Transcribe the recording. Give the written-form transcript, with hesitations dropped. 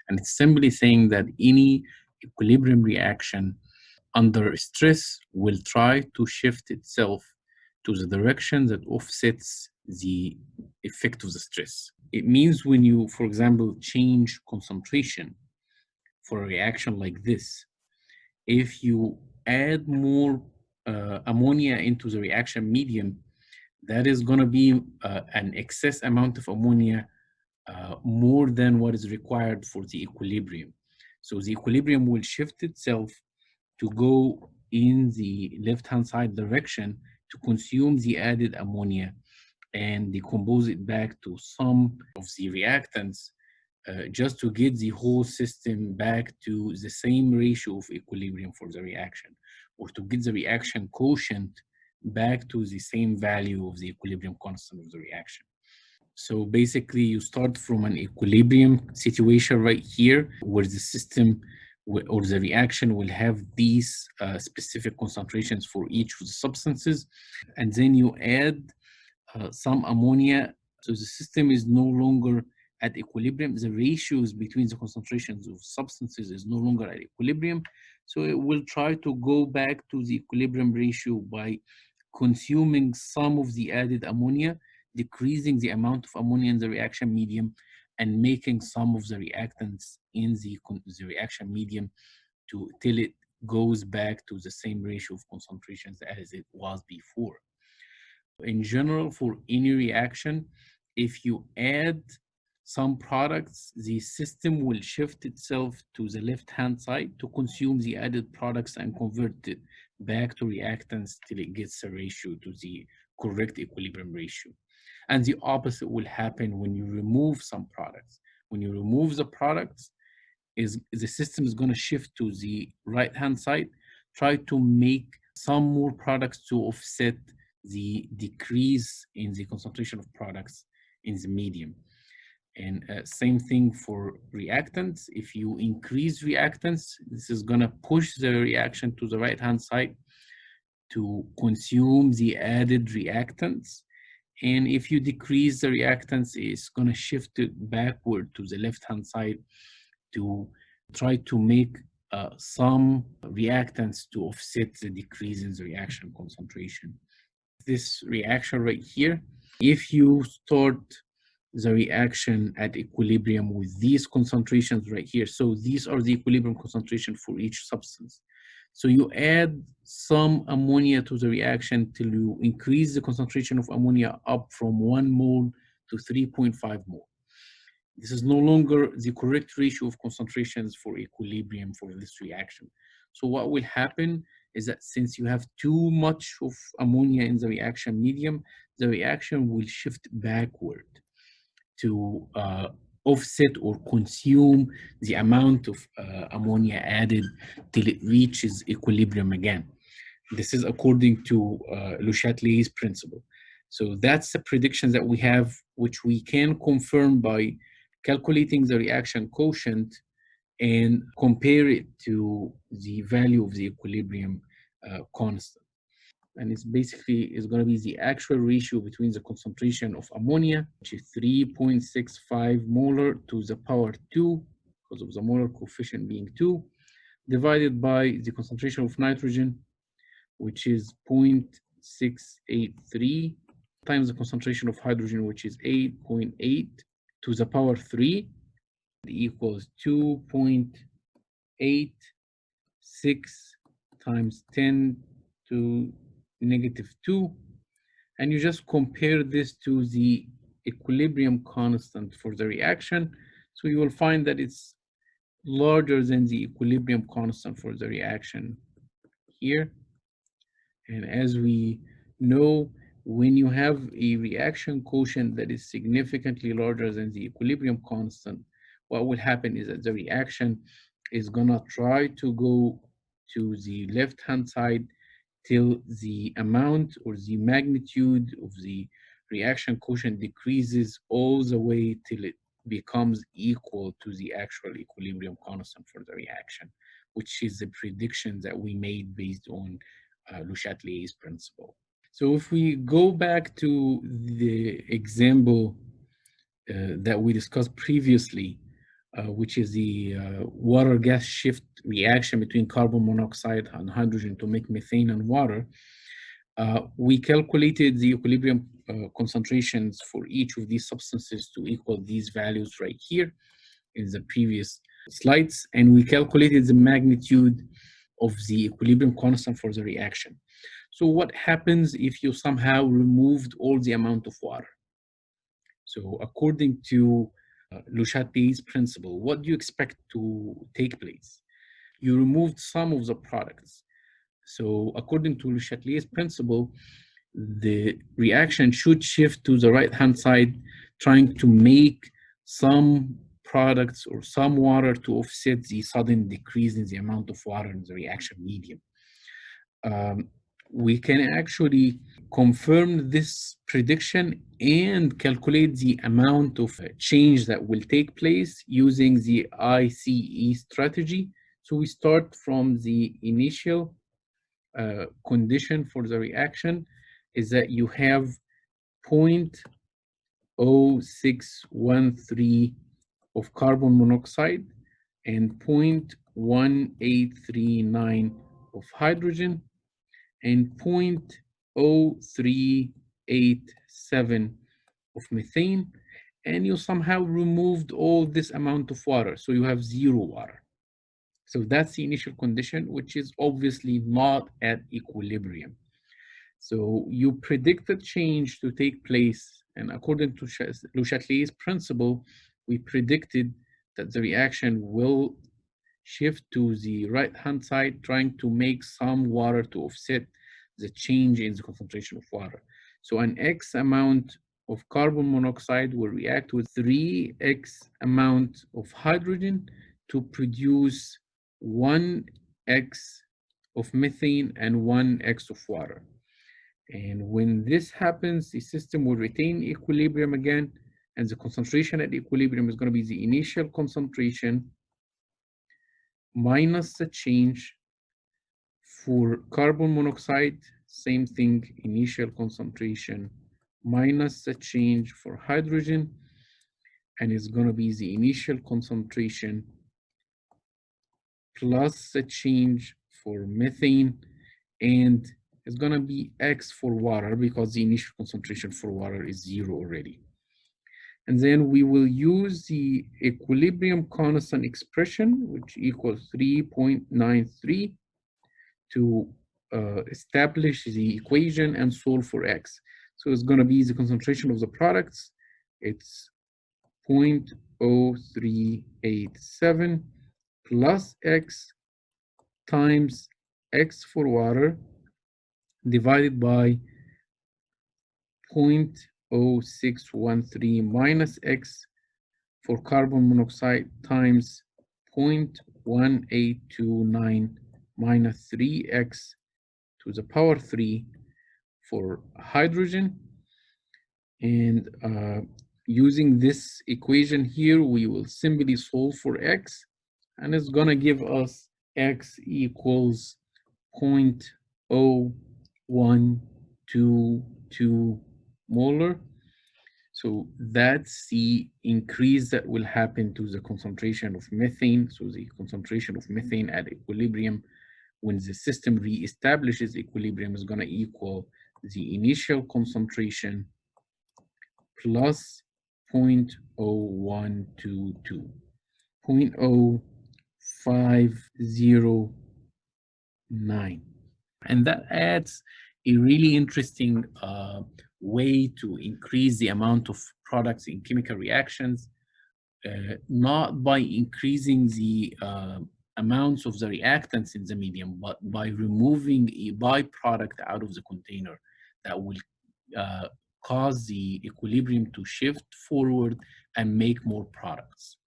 And it's simply saying that any equilibrium reaction under stress will try to shift itself to the direction that offsets the effect of the stress. It means when you, for example, change concentration for a reaction like this, if you add more ammonia into the reaction medium, that is going to be an excess amount of ammonia more than what is required for the equilibrium. So the equilibrium will shift itself to go in the left-hand side direction to consume the added ammonia and decompose it back to some of the reactants just to get the whole system back to the same ratio of equilibrium for the reaction, or to get the reaction quotient back to the same value of the equilibrium constant of the reaction. So basically, you start from an equilibrium situation right here, where the system or the reaction will have these specific concentrations for each of the substances, and then you add some ammonia. So the system is no longer at equilibrium. The ratios between the concentrations of substances is no longer at equilibrium. So it will try to go back to the equilibrium ratio by consuming some of the added ammonia, decreasing the amount of ammonia in the reaction medium, and making some of the reactants in the reaction medium till it goes back to the same ratio of concentrations as it was before. In general, for any reaction, if you add some products, the system will shift itself to the left-hand side to consume the added products and convert it back to reactants till it gets a ratio to the correct equilibrium ratio. And the opposite will happen when you remove some products. When you remove the products, the system is going to shift to the right-hand side, try to make some more products to offset the decrease in the concentration of products in the medium. And same thing for reactants. If you increase reactants, this is going to push the reaction to the right-hand side to consume the added reactants. And if you decrease the reactants, it's going to shift it backward to the left-hand side to try to make some reactants to offset the decrease in the reaction concentration. This reaction right here, if you start the reaction at equilibrium with these concentrations right here, so these are the equilibrium concentration for each substance. So you add some ammonia to the reaction till you increase the concentration of ammonia up from 1 mole to 3.5 mole. This is no longer the correct ratio of concentrations for equilibrium for this reaction. So what will happen is that since you have too much of ammonia in the reaction medium, the reaction will shift backward to offset or consume the amount of ammonia added till it reaches equilibrium again. This is according to Le Chatelier's principle. So that's the prediction that we have, which we can confirm by calculating the reaction quotient and compare it to the value of the equilibrium constant. And it's basically is going to be the actual ratio between the concentration of ammonia, which is 3.65 molar to the power 2, because of the molar coefficient being 2, divided by the concentration of nitrogen, which is 0.683, times the concentration of hydrogen, which is 8.8 to the power 3, equals 2.86 times 10 to -2, and you just compare this to the equilibrium constant for the reaction. So you will find that it's larger than the equilibrium constant for the reaction here. And as we know, when you have a reaction quotient that is significantly larger than the equilibrium constant, what will happen is that the reaction is gonna try to go to the left-hand side till the amount or the magnitude of the reaction quotient decreases all the way till it becomes equal to the actual equilibrium constant for the reaction, which is the prediction that we made based on Le Chatelier's principle. So if we go back to the example that we discussed previously, which is the water gas shift reaction between carbon monoxide and hydrogen to make methane and water. We calculated the equilibrium concentrations for each of these substances to equal these values right here in the previous slides, and we calculated the magnitude of the equilibrium constant for the reaction. So what happens if you somehow removed all the amount of water? So according to Le Chatelier's principle, what do you expect to take place? You removed some of the products. So according to Le Chatelier's principle, the reaction should shift to the right-hand side, trying to make some products or some water to offset the sudden decrease in the amount of water in the reaction medium. We can actually confirm this prediction and calculate the amount of change that will take place using the ICE strategy. So we start from the initial condition for the reaction is that you have 0.0613 of carbon monoxide and 0.1839 of hydrogen and 0.0387 of methane, and you somehow removed all this amount of water, so you have zero water. So that's the initial condition, which is obviously not at equilibrium. So you predict the change to take place, and according to Le Chatelier's principle, we predicted that the reaction will shift to the right-hand side, trying to make some water to offset the change in the concentration of water. So an X amount of carbon monoxide will react with 3X amount of hydrogen to produce 1X of methane and 1X of water. And when this happens, the system will retain equilibrium again, and the concentration at equilibrium is going to be the initial concentration minus the change for carbon monoxide, same thing, initial concentration minus the change for hydrogen, and it's going to be the initial concentration plus the change for methane, and it's going to be X for water because the initial concentration for water is zero already. And then we will use the equilibrium constant expression, which equals 3.93, to establish the equation and solve for X. So it's going to be the concentration of the products. It's 0.0387 plus X times X for water divided by 0.0613 minus X for carbon monoxide times 0.1829 minus 3X to the power 3 for hydrogen. And using this equation here, we will simply solve for X, and it's going to give us X equals 0.0122 molar. So that's the increase that will happen to the concentration of methane. So the concentration of methane at equilibrium, when the system reestablishes equilibrium, is going to equal the initial concentration plus 0.0122, 0.0509. And that adds a really interesting way to increase the amount of products in chemical reactions, not by increasing the amounts of the reactants in the medium, but by removing a byproduct out of the container that will cause the equilibrium to shift forward and make more products.